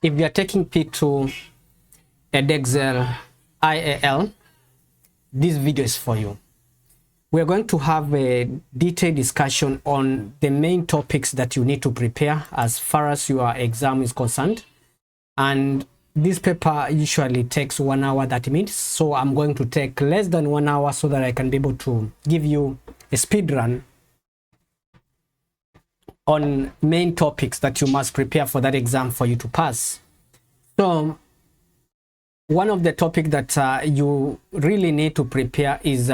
if you are taking P2 Edexcel IAL, this video is for you. We're going to have a detailed discussion on the main topics that you need to prepare as far as your exam is concerned. And this paper usually takes 1 hour 30 minutes, so I'm going to take less than 1 hour so that I can be able to give you a speed run on main topics that you must prepare for that exam for you to pass. So one of the topics that you really need to prepare is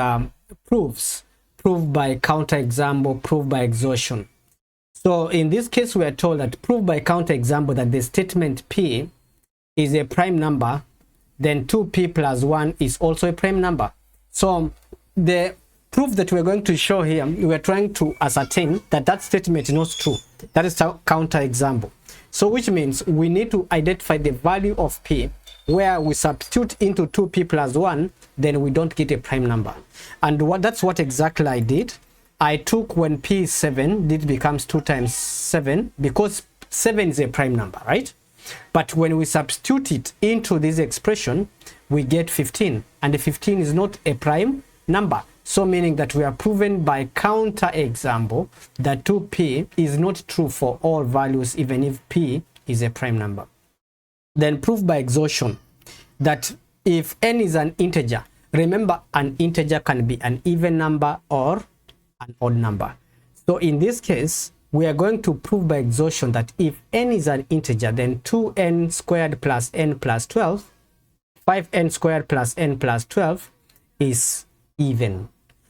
proofs, proof by counterexample, proof by exhaustion. So in this case, we are told that proof by counterexample that the statement P is a prime number, then 2P plus 1 is also a prime number. So the proof that we're going to show here, we are trying to ascertain that that statement is not true. That is counterexample. So which means we need to identify the value of P where we substitute into 2P plus 1, then we don't get a prime number. And that's what exactly I did. I took when P is 7, this becomes 2 times 7 because 7 is a prime number, right? But when we substitute it into this expression, we get 15, and the 15 is not a prime number. So meaning that we are proven by counterexample that 2P is not true for all values, even if P is a prime number. Then proof by exhaustion that if n is an integer, remember an integer can be an even number or an odd number. So in this case, we are going to prove by exhaustion that if n is an integer, then 2n squared plus n plus 12, 5n squared plus n plus 12 is even.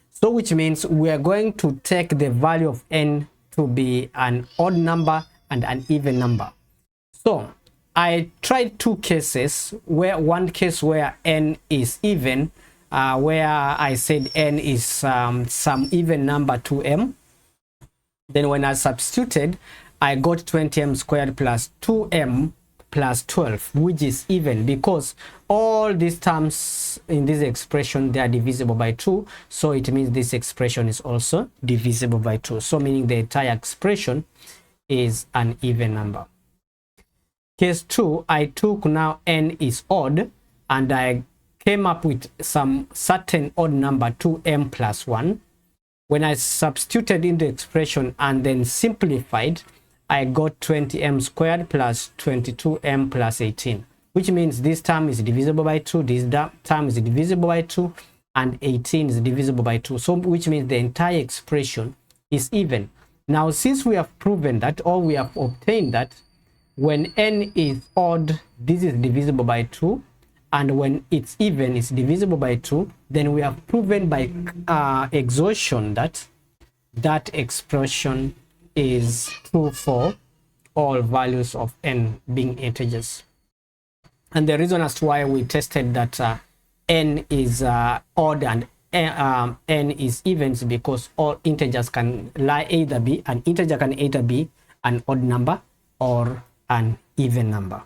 So which means we are going to take the value of n to be an odd number and an even number. So I tried two cases, where one case where n is even, where I said n is some even number 2m. Then when I substituted, I got 20m squared plus 2m plus 12, which is even because all these terms in this expression, they are divisible by 2. So it means this expression is also divisible by 2. So meaning the entire expression is an even number. Case 2, I took now n is odd and I came up with some certain odd number 2m plus 1. When I substituted in the expression and then simplified, I got 20m squared plus 22m plus 18, which means this term is divisible by 2, this term is divisible by 2, and 18 is divisible by 2. So which means the entire expression is even. Now, since we have proven that, or we have obtained that when n is odd, this is divisible by 2, and when it's even, it's divisible by 2, then we have proven by exhaustion that that expression is true for all values of n being integers. And the reason as to why we tested that n is odd and n is even is because all integers can either be an integer, can either be an odd number or an even number.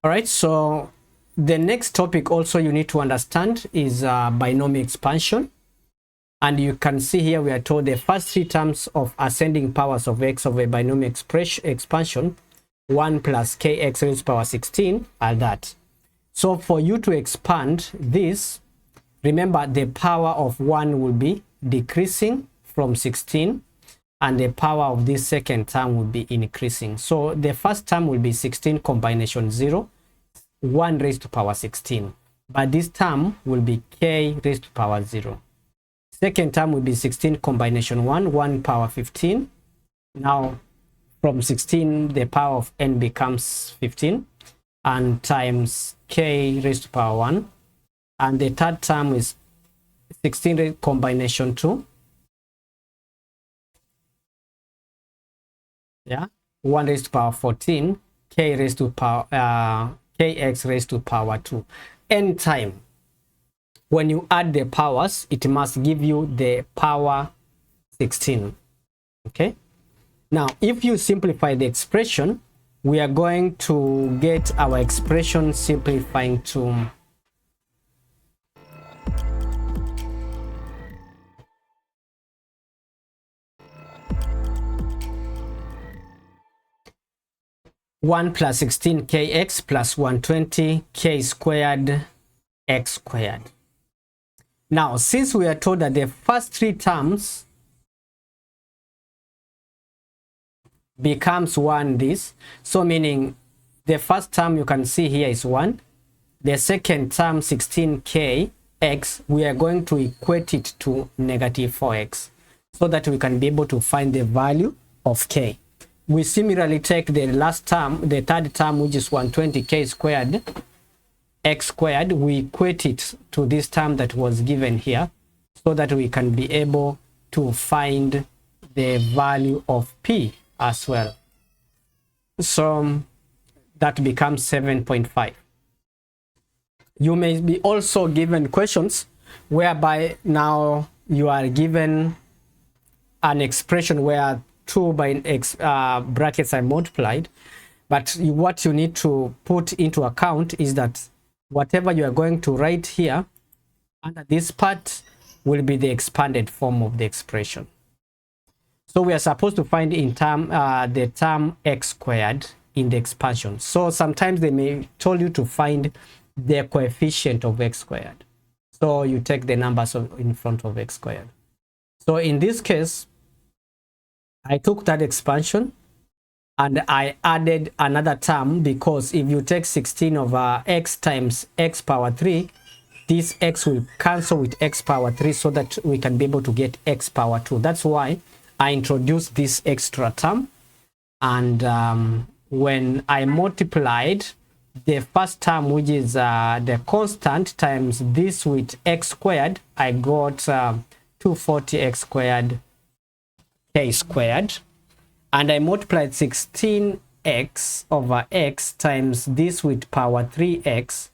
All right, so the next topic also you need to understand is binomial expansion. And you can see here we are told the first 3 terms of ascending powers of x of a binomial expansion, 1 plus kx raised to the power 16, are that. So for you to expand this, remember the power of 1 will be decreasing from 16, and the power of this second term will be increasing. So the first term will be 16 combination 0, 1 raised to power 16. But this term will be k raised to power 0. Second term will be 16 combination 1, 1 power 15. Now from 16, the power of n becomes 15, and times k raised to power 1. And the third term is 16 combination 2. Yeah, 1 raised to power 14, k raised to power kx raised to power 2. N time, when you add the powers, it must give you the power 16. Okay, now if you simplify the expression, we are going to get our expression simplifying to 1 plus 16kx plus 120k squared x squared. Now, since we are told that the first three terms becomes 1 this, so meaning the first term you can see here is 1, the second term 16k x, we are going to equate it to negative 4x so that we can be able to find the value of k. We similarly take the last term, the third term, which is 120k squared x squared, we equate it to this term that was given here so that we can be able to find the value of p as well. So that becomes 7.5. You may be also given questions whereby now you are given an expression where 2 by x brackets are multiplied, but what you need to put into account is that whatever you are going to write here under this part will be the expanded form of the expression. So we are supposed to find in term the term x squared in the expansion. So sometimes they may tell you to find the coefficient of x squared. So you take the numbers in front of x squared. So in this case, I took that expansion and I added another term, because if you take 16 over x times x power 3, this x will cancel with x power 3 so that we can be able to get x power 2. That's why I introduced this extra term. And when I multiplied the first term, which is the constant, times this with x squared, I got 240x squared k squared, and I multiplied 16x over x times this with power 3x,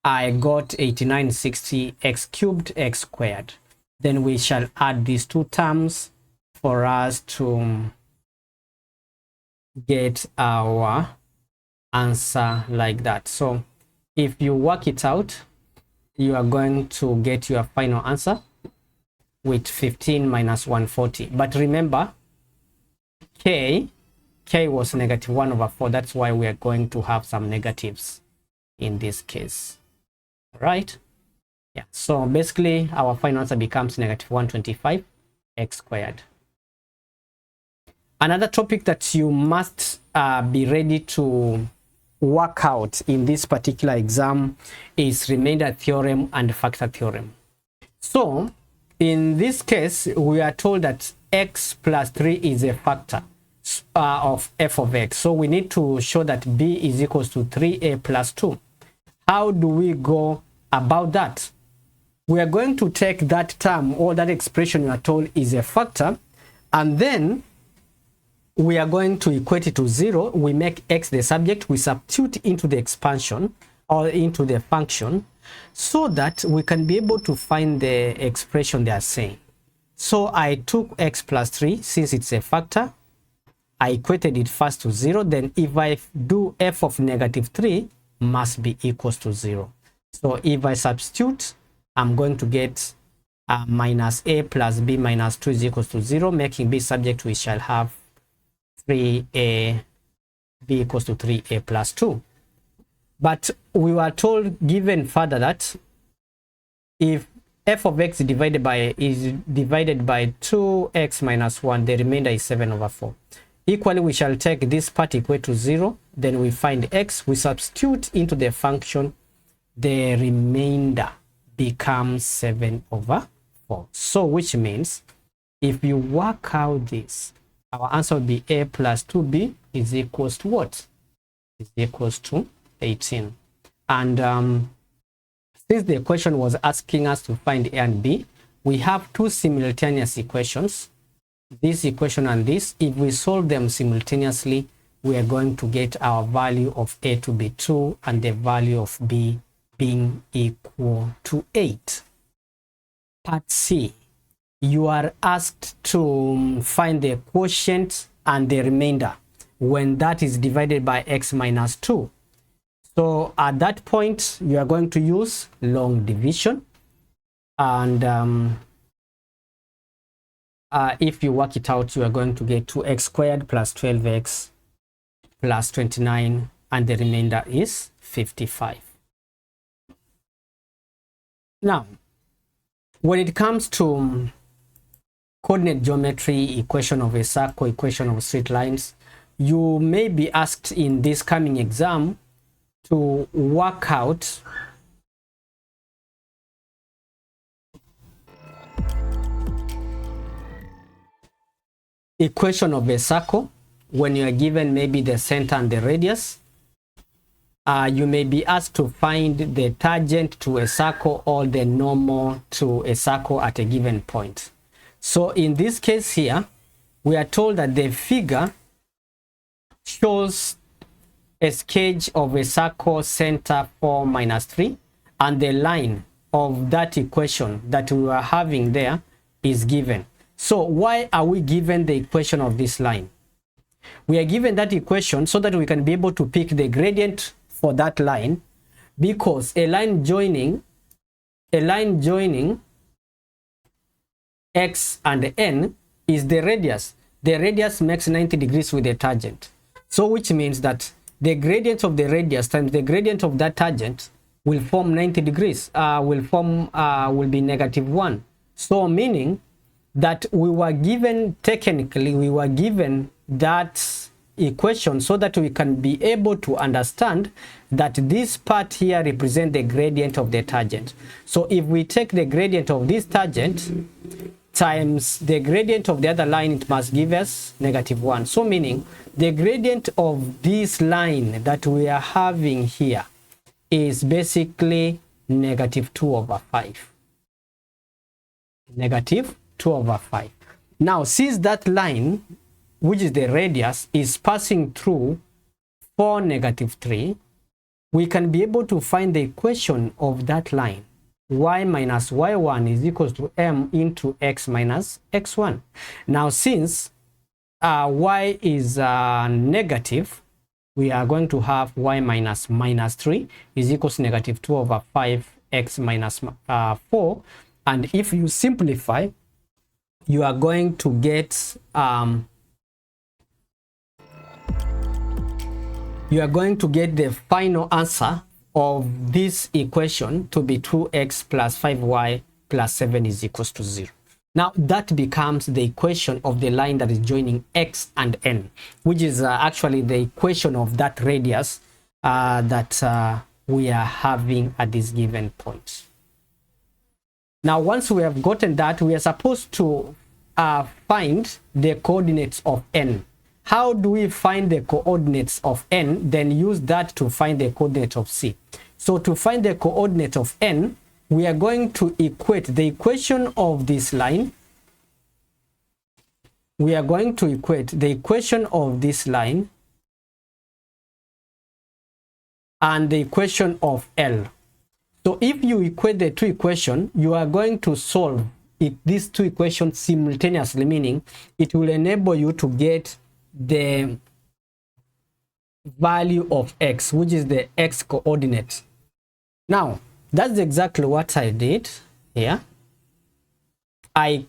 I got 8960x cubed x squared. Then we shall add these two terms for us to get our answer like that. So if you work it out, you are going to get your final answer with 15 minus 140. But remember, k was negative 1 over 4. That's why we are going to have some negatives in this case. All right? Yeah. So basically, our final answer becomes negative 125 x squared. Another topic that you must be ready to work out in this particular exam is remainder theorem and factor theorem. So in this case, we are told that x plus 3 is a factor of f of x. So we need to show that b is equals to 3a plus 2. How do we go about that? We are going to take that term or that expression you are told is a factor, and then we are going to equate it to 0. We make x the subject, we substitute into the expansion or into the function so that we can be able to find the expression they are saying. So I took x plus 3, since it's a factor, I equated it first to 0. Then if I do f of negative 3 must be equals to 0. So if I substitute, I'm going to get minus a plus b minus 2 is equals to 0. Making b subject, we shall have 3a, b equals to 3a plus 2. But we were told, given further, that if f of x is divided by 2x minus 1, the remainder is 7 over 4. Equally, we shall take this part equal to 0. Then we find x, we substitute into the function, the remainder becomes 7 over 4. So which means if you work out this, our answer will be a plus 2b is equals to what? Is equals to 18. And since the question was asking us to find a and b, we have two simultaneous equations, this equation and this. If we solve them simultaneously, we are going to get our value of a to be 2 and the value of b being equal to 8. Part C, you are asked to find the quotient and the remainder when that is divided by x minus 2. So at that point, you are going to use long division. And if you work it out, you are going to get 2x squared plus 12x plus 29, and the remainder is 55. Now, when it comes to coordinate geometry, equation of a circle, equation of straight lines, you may be asked in this coming exam to work out equation of a circle when you are given maybe the center and the radius. You may be asked to find the tangent to a circle or the normal to a circle at a given point. So in this case here, we are told that the figure shows a sketch of a circle center 4 minus 3, and the line of that equation that we are having there is given. So why are we given the equation of this line? We are given that equation so that we can be able to pick the gradient for that line, because a line joining x and n is the radius. The radius makes 90 degrees with the tangent. So which means that the gradient of the radius times the gradient of that tangent will form 90 degrees, will be -1. So meaning that we were given, technically, we were given that equation so that we can be able to understand that this part here represents the gradient of the tangent. So if we take the gradient of this tangent times the gradient of the other line, it must give us -1. So meaning the gradient of this line that we are having here is basically -2/5. -2/5. Now, since that line, which is the radius, is passing through 4, -3, we can be able to find the equation of that line. Y minus y1 is equals to m into x minus x1. Now, since y is negative, we are going to have y minus -3 is equals to -2/5 x minus 4. And if you simplify, you are going to get the final answer of this equation to be 2x plus 5y plus 7 is equals to 0. Now that becomes the equation of the line that is joining x and n, which is actually the equation of that radius that we are having at this given point. Now, once we have gotten that, we are supposed to find the coordinates of n. How do we find the coordinates of n? Then use that to find the coordinate of c. So to find the coordinate of n, we are going to equate the equation of this line. We are going to equate the equation of this line and the equation of L. So if you equate the two equations, you are going to solve these two equations simultaneously, meaning it will enable you to get the value of x, which is the x coordinate. Now, that's exactly what I did here. I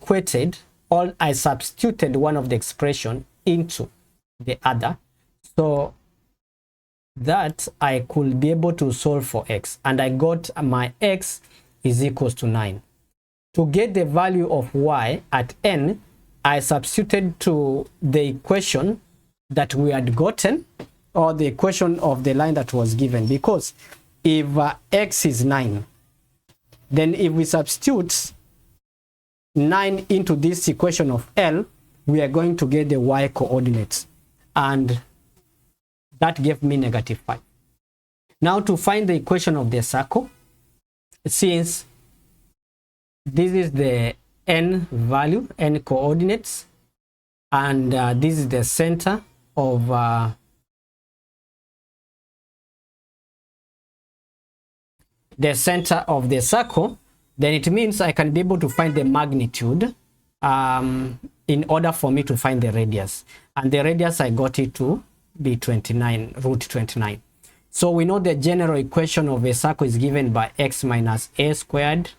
substituted one of the expression into the other, so that I could be able to solve for x, and I got my x is equals to 9. To get the value of y at n, I substituted to the equation that we had gotten, or the equation of the line that was given, because if x is 9, then if we substitute 9 into this equation of L, we are going to get the y coordinates, and that gave me -5. Now to find the equation of the circle, since this is the n value, n coordinates, and this is the center of the circle, then it means I can be able to find the magnitude in order for me to find the radius. And the radius, I got it to be 29, root 29. So we know the general equation of a circle is given by x minus a squared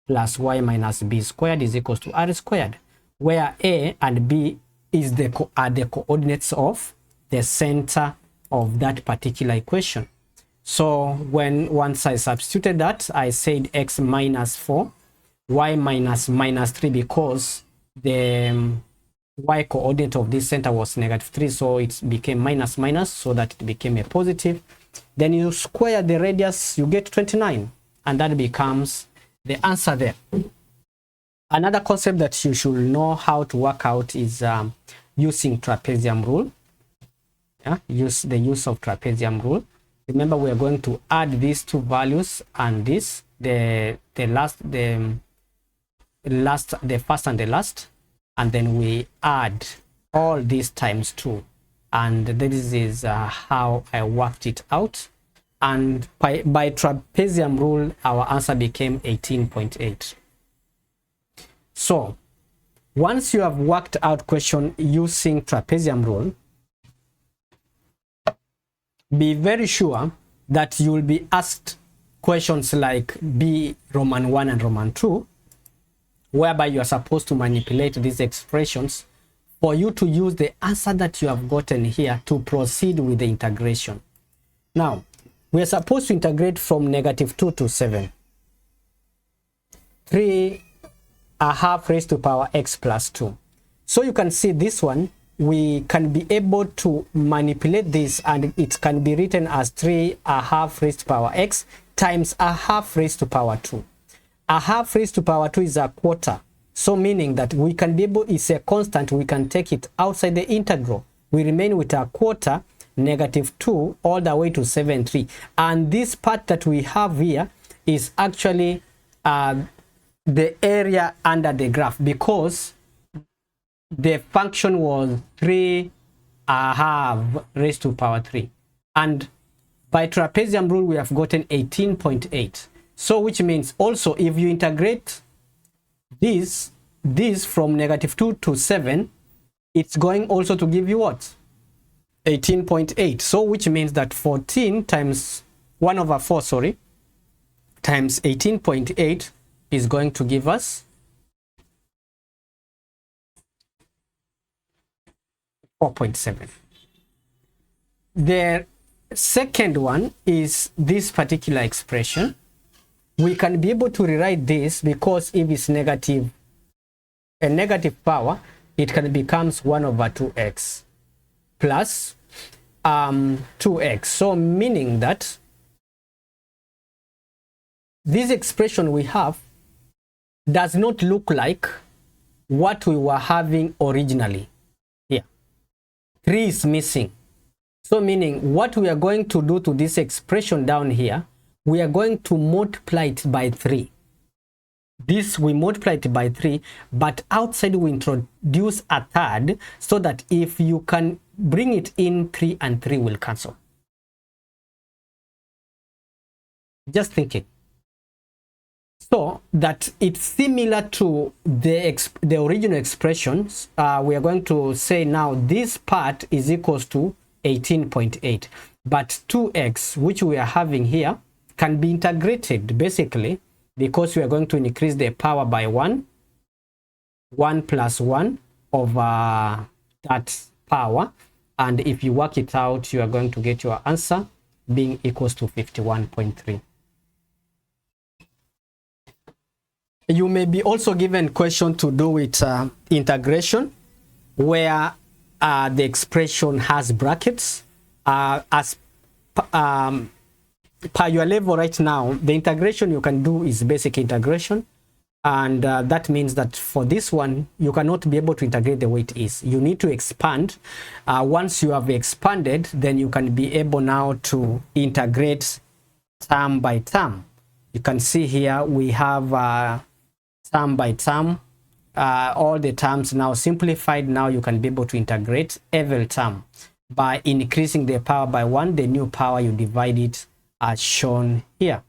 plus y minus b squared is equals to r squared, where a and b are the coordinates of the center of that particular equation. So once I substituted that, I said x minus 4, y minus minus 3, because the y coordinate of this center was -3, so it became minus minus, so that it became a positive. Then you square the radius, you get 29, and that becomes the answer there. Another concept that you should know how to work out is using trapezium rule. Yeah, the use of trapezium rule. Remember, we are going to add these two values and this, the first and the last, and then we add all these times 2, and this is how I worked it out. And by trapezium rule, our answer became 18.8. So once you have worked out question using trapezium rule, be very sure that you will be asked questions like B Roman 1 and Roman 2, whereby you are supposed to manipulate these expressions for you to use the answer that you have gotten here to proceed with the integration. Now, we are supposed to integrate from -2 to 7. 3½ raised to power x plus 2. So you can see this one, we can be able to manipulate this, and it can be written as 3½ raised to power x times 1/2 raised to power 2. 1/2 raised to power 2 is a quarter. So meaning that we can be able, it's a constant, we can take it outside the integral. We remain with a quarter, -2 all the way to 7/3. And this part that we have here is actually the area under the graph, because the function was 3½ raised to power 3. And by trapezium rule, we have gotten 18.8. So which means also if you integrate this from -2 to 7, it's going also to give you what? 18.8. So which means that 14 times 1/4, sorry, times 18.8 is going to give us 4.7. The second one is this particular expression. We can be able to rewrite this, because if it's negative, a negative power, it can becomes 1/2x plus 2x. So meaning that this expression we have does not look like what we were having originally. Here 3 is missing. So meaning what we are going to do to this expression down here, we are going to multiply it by 3. This we multiply it by 3, but outside we introduce a third, so that if you can bring it in, 3 and 3 will cancel. Just thinking. So that it's similar to the original expressions. We are going to say now this part is equals to 18.8, but 2x, which we are having here, can be integrated basically, because we are going to increase the power by 1 plus 1 over that power, and if you work it out, you are going to get your answer being equals to 51.3. You may be also given question to do with integration, where the expression has brackets. As per your level right now, the integration you can do is basic integration, and that means that for this one you cannot be able to integrate the way it is. You need to expand. Once you have expanded, then you can be able now to integrate term by term. You can see here we have term by term, all the terms now simplified. Now you can be able to integrate every term by increasing the power by 1. The new power, you divide it as shown here.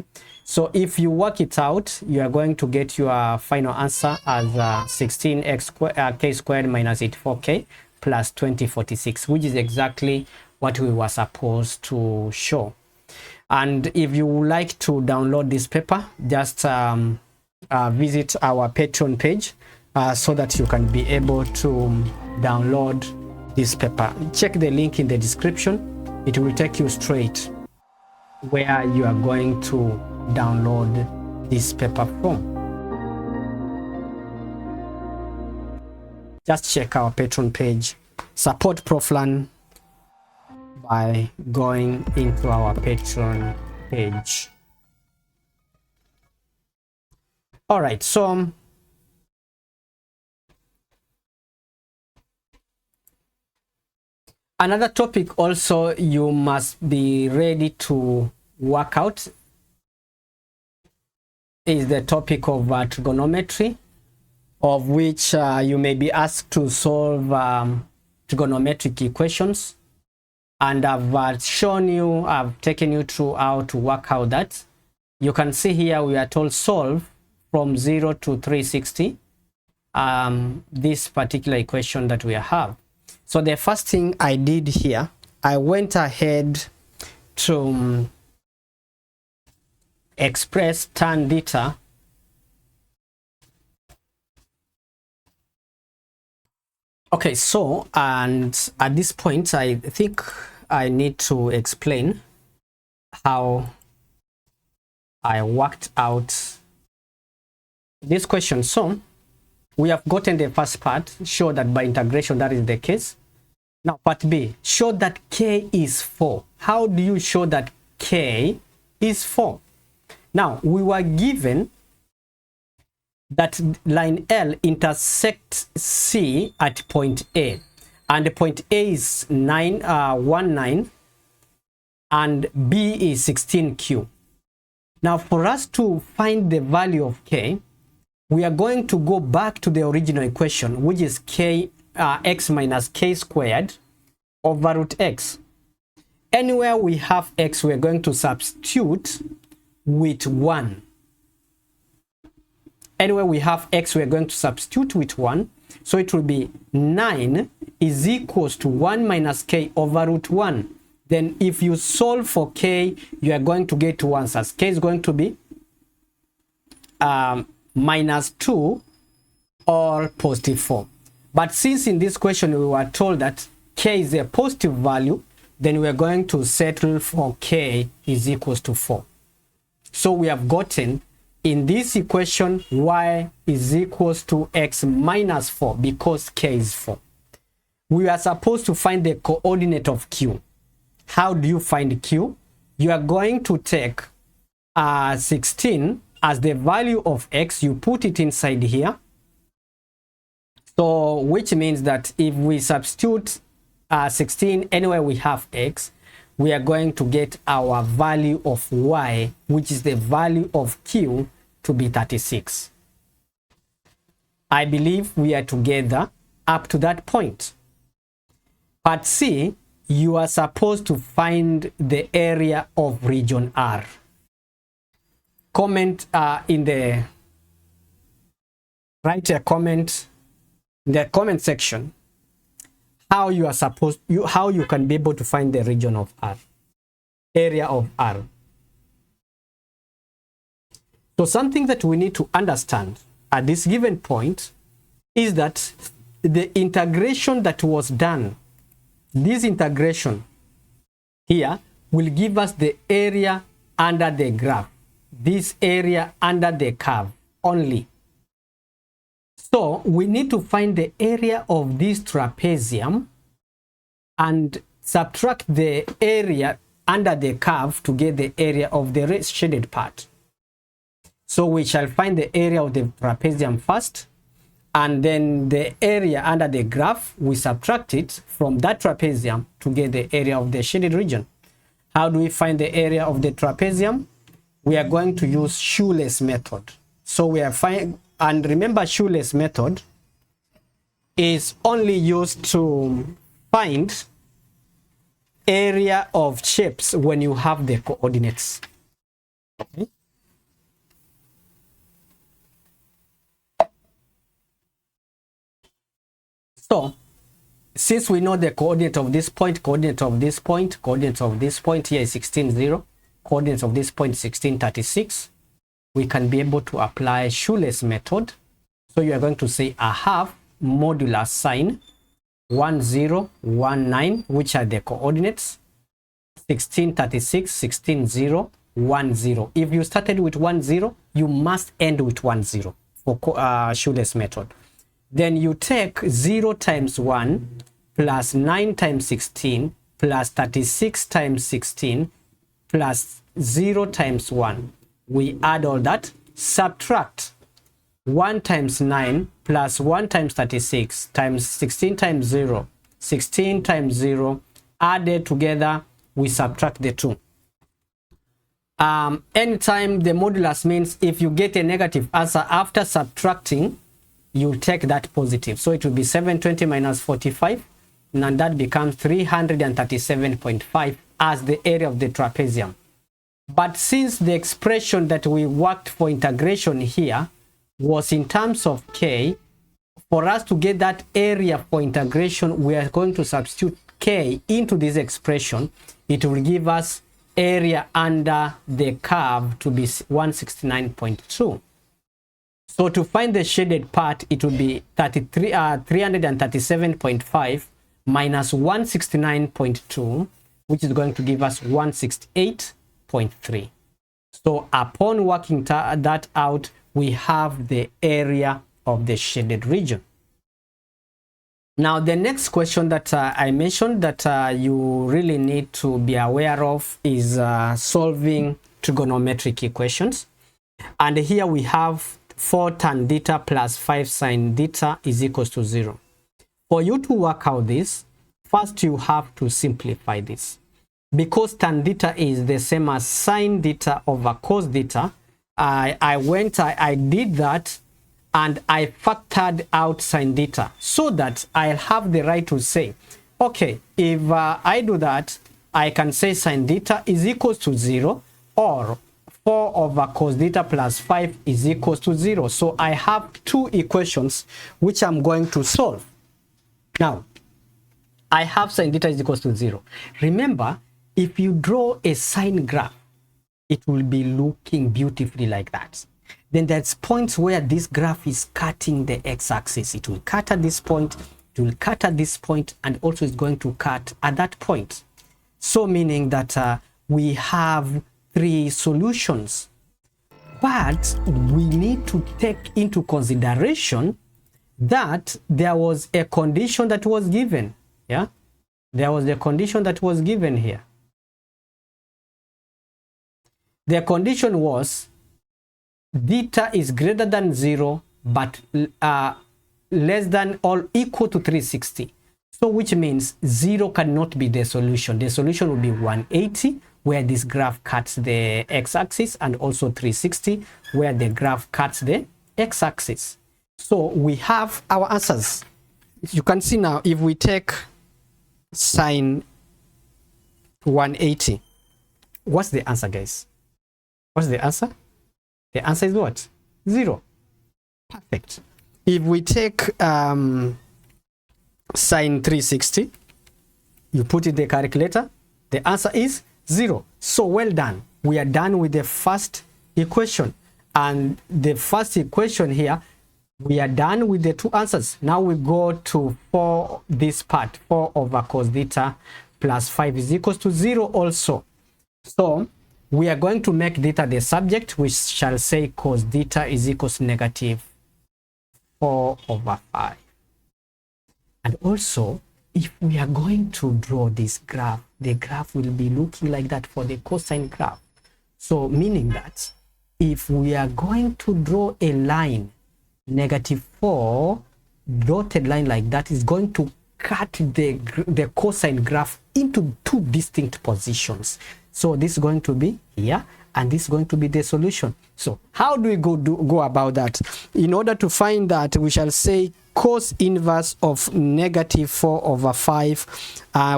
So if you work it out, you are going to get your final answer as 16k squared minus 84k plus 2046, which is exactly what we were supposed to show. And if you would like to download this paper, just visit our Patreon page so that you can be able to download this paper. Check the link in the description it will take you straight where you are going to download this paper from. Just check our Patreon page. Support ProfLearn by going into our Patreon page. All right, so another topic also you must be ready to work out is the topic of trigonometry, of which you may be asked to solve trigonometric equations. And I've shown you, I've taken you through how to work out that. You can see here we are told solve from 0 to 360 this particular equation that we have. So the first thing I did here, I went ahead to express tan theta Okay, so, and at this point, I think I need to explain how I worked out this question. So, we have gotten the first part, show that by integration that is the case. Now, part B, show that K is 4. How do you show that K is 4? Now, we were given that line L intersects C at point A, and point A is 19 and B is 16Q. Now, for us to find the value of K, we are going to go back to the original equation, which is x minus K squared over root x. Anywhere we have x, we are going to substitute with 1. Anywhere we have x, we are going to substitute with 1. So it will be 9 is equals to 1 minus k over root 1. Then if you solve for k, you are going to get two answers. K is going to be minus 2 or positive 4. But since in this question we were told that k is a positive value, then we are going to settle for k is equals to 4. So we have gotten in this equation y is equals to x minus 4 because k is 4. We are supposed to find the coordinate of q. How do you find q? You are going to take 16 as the value of x, you put it inside here. So which means that if we substitute 16 anywhere we have x, we are going to get our value of y, which is the value of q, to be 36. I believe we are together up to that point. Part C, you are supposed to find the area of region R. Comment in the, write a comment in the comment section how you are supposed, how you can be able to find the region of R, area of R. So something that we need to understand at this given point is that the integration that was done, this integration here will give us the area under the graph, this area under the curve only. So we need to find the area of this trapezium and subtract the area under the curve to get the area of the shaded part. So we shall find the area of the trapezium first, and then the area under the graph, we subtract it from that trapezium to get the area of the shaded region. How do we find the area of the trapezium? We are going to use shoelace method. So we are and remember, shoelace method is only used to find area of shapes when you have the coordinates. Okay. So, since we know the coordinate of this point, coordinate of this point, coordinate of this point here is 16, 0, coordinates of this point 16, 36, we can be able to apply shoelace method. So you are going to say I have modular sign 1, 0, 1, 9, which are the coordinates, 16, 36, 16, 0, 1, 0. If you started with 1, 0, you must end with 1, 0 for shoeless method. Then you take 0 times 1 plus 9 times 16 plus 36 times 16 plus 0 times 1. We add all that, subtract 1 times 9 plus 1 times 36 times 16 times 0, 16 times 0, added together, we subtract the 2. Anytime the modulus means if you get a negative answer after subtracting, you take that positive. So it will be 720 minus 45, and that becomes 337.5 as the area of the trapezium. But since the expression that we worked for integration here was in terms of k, for us to get that area for integration, we are going to substitute k into this expression. It will give us area under the curve to be 169.2. So to find the shaded part, it will be 337.5 minus 169.2, which is going to give us 168.3. So upon working that out, we have the area of the shaded region. Now, the next question that I mentioned that you really need to be aware of is solving trigonometric equations. And here we have 4 tan theta plus 5 sin theta is equals to 0. For you to work out this, first you have to simplify this. Because tan theta is the same as sin theta over cos theta, I did that and I factored out sin theta so that I'll have the right to say, okay, if I do that, I can say sin theta is equals to 0, or 4 over cos theta plus 5 is equals to 0. So I have two equations which I'm going to solve. Now, I have sin theta is equals to 0. Remember, if you draw a sine graph, it will be looking beautifully like that. Then there's points where this graph is cutting the x-axis. It will cut at this point, it will cut at this point, and also it's going to cut at that point. So meaning that we have 3 solutions. But we need to take into consideration that there was a condition that was given. Yeah, there was a condition that was given here. The condition was theta is greater than 0 but less than or equal to 360. So which means 0 cannot be the solution. The solution will be 180, where this graph cuts the x-axis, and also 360, where the graph cuts the x-axis. So we have our answers. You can see now, if we take sine 180, what's the answer, guys? What's the answer? The answer is what? 0. Perfect. If we take sine 360, you put it in the calculator, the answer is 0. So well done. We are done with the first equation. And the first equation here, we are done with the 2 answers. Now we go to for this part, 4 over cos theta plus 5 is equals to 0 also. So we are going to make theta the subject, which shall say cos theta is equals to negative 4 over 5. And also, if we are going to draw this graph, the graph will be looking like that for the cosine graph. So meaning that if we are going to draw a line, negative 4 dotted line like that is going to cut the cosine graph into 2 distinct positions. So this is going to be here, and this is going to be the solution. So how do we go about that? In order to find that, we shall say cos inverse of negative 4 over 5.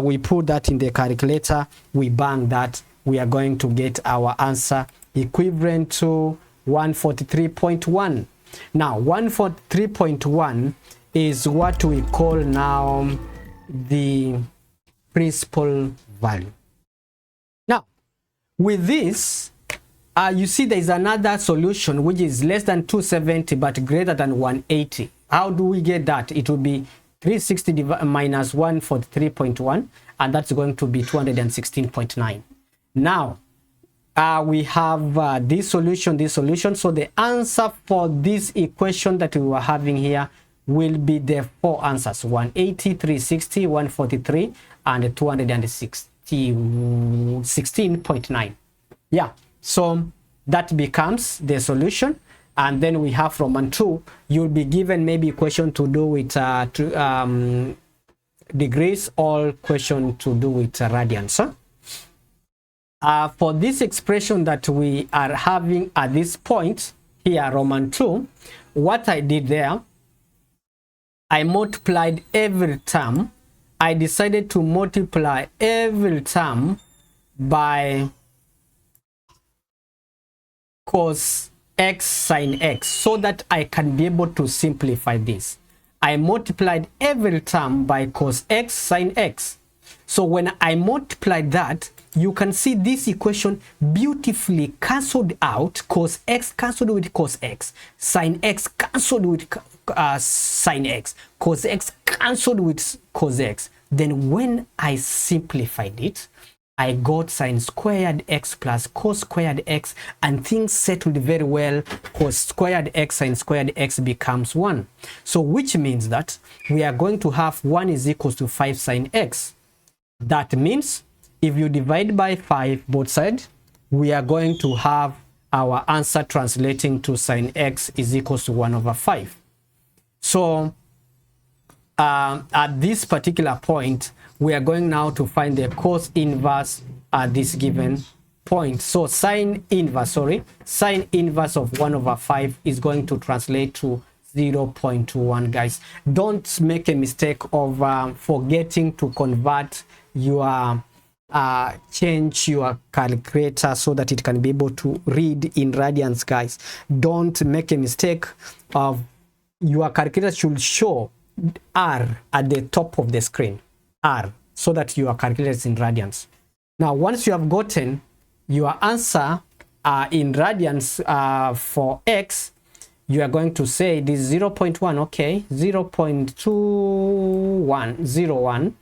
We put that in the calculator, we bang that, we are going to get our answer equivalent to 143.1. Now 143.1 is what we call now the principal value. Now with this, you see there is another solution which is less than 270 but greater than 180. How do we get that? It will be 360 minus 143.1, and that's going to be 216.9. Now we have this solution. So the answer for this equation that we were having here will be the four answers: 180, 360, 143, and 216.9. Yeah, so that becomes the solution. And then we have from 1 2, you'll be given maybe a question to do with degrees, or question to do with radians. For this expression that we are having at this point here, Roman 2, what I did there, I multiplied every term. I decided to multiply every term by cos x sine x, so that I can be able to simplify this. I multiplied every term by cos x sine x. So when I multiplied that, you can see this equation beautifully cancelled out. Cos x cancelled with cos x, sine x cancelled with sine x, cos x cancelled with cos x. Then when I simplified it, I got sine squared x plus cos squared x, and things settled very well. Cos squared x sine squared x becomes 1. So which means that we are going to have 1 is equals to 5 sine x. That means if you divide by 5 both sides, we are going to have our answer translating to sine x is equals to 1 over 5. So at this particular point, we are going now to find the cos inverse at this given point. So sine inverse of 1 over 5 is going to translate to 0.21, guys. Don't make a mistake of forgetting to convert your change your calculator so that it can be able to read in radians, guys. Don't make a mistake of your calculator should show R at the top of the screen, R, so that your calculator is in radians. Now once you have gotten your answer in radians for x, you are going to say this 0.1, okay, 0.2101,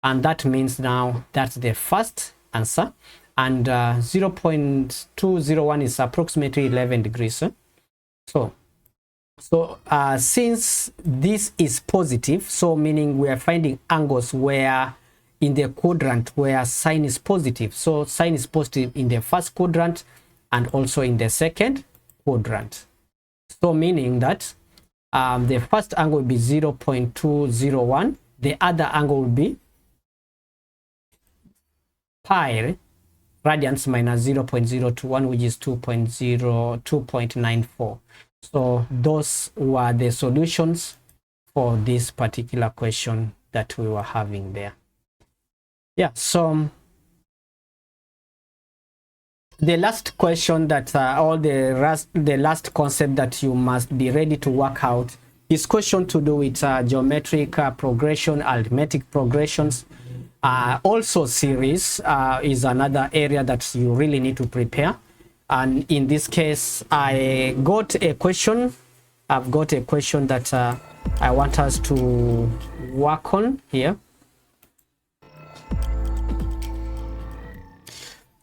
and that means now that's the first answer, and 0.201 is approximately 11 degrees. So since this is positive, so meaning we are finding angles where in the quadrant where sine is positive. So sine is positive in the first quadrant and also in the second quadrant. So meaning that the first angle will be 0.201, the other angle will be pi radians minus 0.021, which is 2.94. So those were the solutions for this particular question that we were having there. Yeah, so the last question that the last concept that you must be ready to work out is question to do with geometric progression, arithmetic progressions. Also series is another area that you really need to prepare. And in this case, I've got a question that I want us to work on here.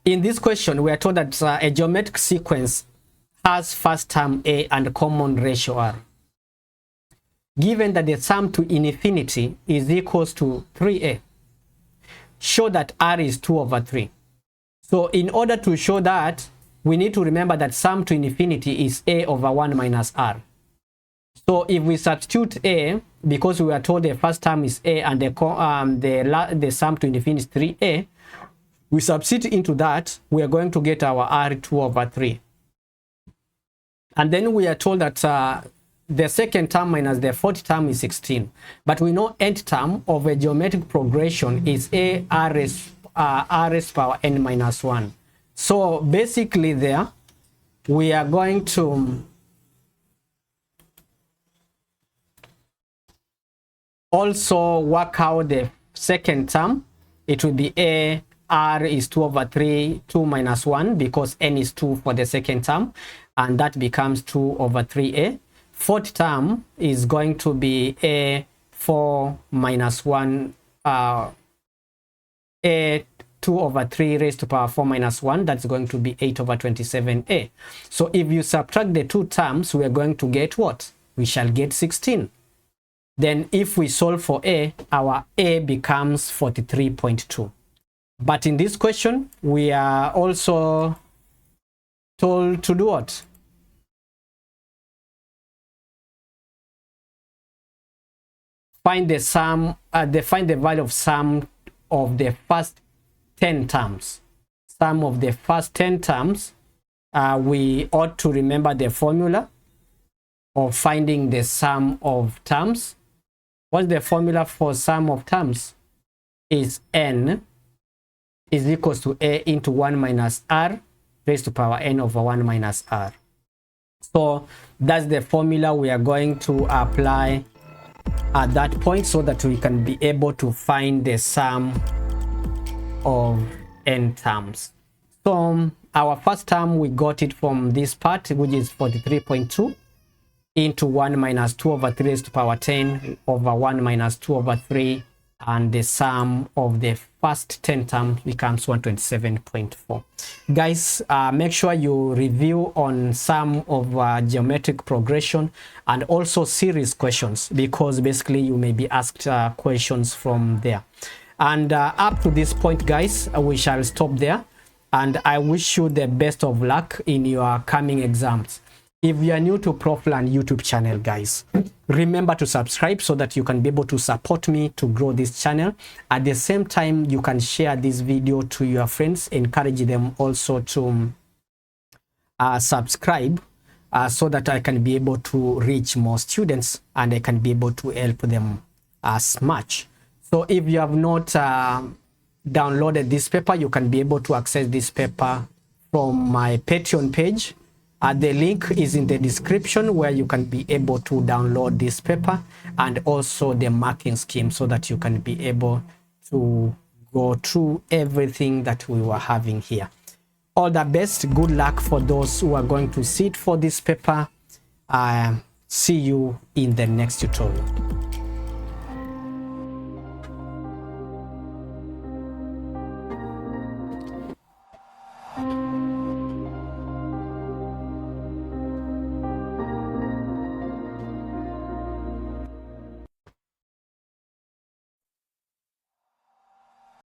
In this question, we are told that a geometric sequence has first term A and common ratio R. Given that the sum to infinity is equals to 3A, show that R is 2 over 3. So in order to show that, we need to remember that sum to infinity is A over 1 minus R. So if we substitute A, because we were told the first term is A and the sum to infinity is 3A, we substitute into that, we are going to get our R 2 over 3. And then we are told that the second term minus the fourth term is 16. But we know nth term of a geometric progression is A rs power n minus 1. So basically there, we are going to also work out the second term. It will be A R is 2 over 3, 2 minus 1, because n is 2 for the second term, and that becomes 2 over 3A. Fourth term is going to be A 4 minus 1 a 2 over 3 raised to power 4 minus 1, that's going to be 8 over 27a. So if you subtract the two terms, we are going to get what? We shall get 16. Then if we solve for a, our a becomes 43.2. But in this question, we are also told to do what? Find the sum, find the value of sum of the first 10 terms. Sum of the first 10 terms, we ought to remember the formula of finding the sum of terms. What's the formula for sum of terms? Is n is equals to a into 1 minus r raised to power n over 1 minus r. So that's the formula we are going to apply at that point so that we can be able to find the sum of n terms. So our first term, we got it from this part, which is 43.2 into 1 minus 2 over 3 raised to power 10 over 1 minus 2 over 3, and the sum of the first 10 terms becomes 127.4. Guys, make sure you review on some of geometric progression and also series questions, because basically you may be asked questions from there. And up to this point, guys, we shall stop there, and I wish you the best of luck in your coming exams. If you are new to ProfLearn YouTube channel, guys, remember to subscribe so that you can be able to support me to grow this channel. At the same time, you can share this video to your friends, encourage them also to subscribe so that I can be able to reach more students and I can be able to help them as much. So if you have not downloaded this paper, you can be able to access this paper from my Patreon page. The link is in the description, where you can be able to download this paper and also the marking scheme so that you can be able to go through everything that we were having here. All the best. Good luck for those who are going to sit for this paper. See you in the next tutorial.